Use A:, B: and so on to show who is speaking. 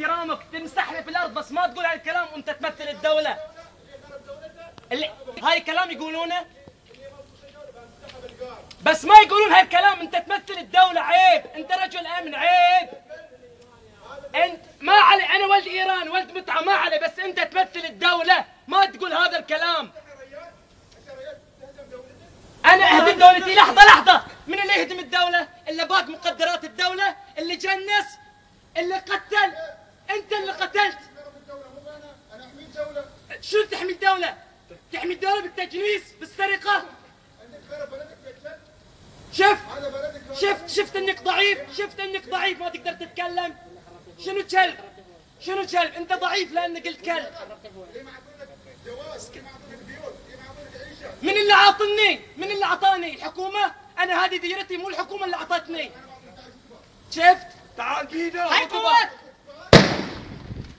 A: احترامك تمسح لي في الارض، بس ما تقول هالكلام وانت تمثل الدوله. هاي كلام يقولونه، بس ما يقولون هالكلام. انت تمثل الدوله، عيب. انت رجل امن، عيب. انت ما علي، انا ولد ايران ولد متعه ما علي، بس انت تمثل الدوله، ما تقول هذا الكلام. انا اهدم دولتي؟ لحظه، من اللي يهدم الدوله؟ اللي باق مقدرات الدوله، اللي جنس، اللي قتل. انت اللي قتلت.
B: انا احمي الدوله.
A: شو تحمي الدوله؟ تحمي الدوله بالتجنيس، بالسرقه. شفت انك ضعيف، شفت انك ضعيف ما تقدر تتكلم. شنو كلب؟ شنو كلب؟ انت ضعيف لانك قلت كلب. من اللي عاطني؟ من اللي عطاني؟ الحكومه؟ انا هذه ديرتي، مو الحكومه اللي عطتني. شفت؟
C: تعال بينا.
A: حكومه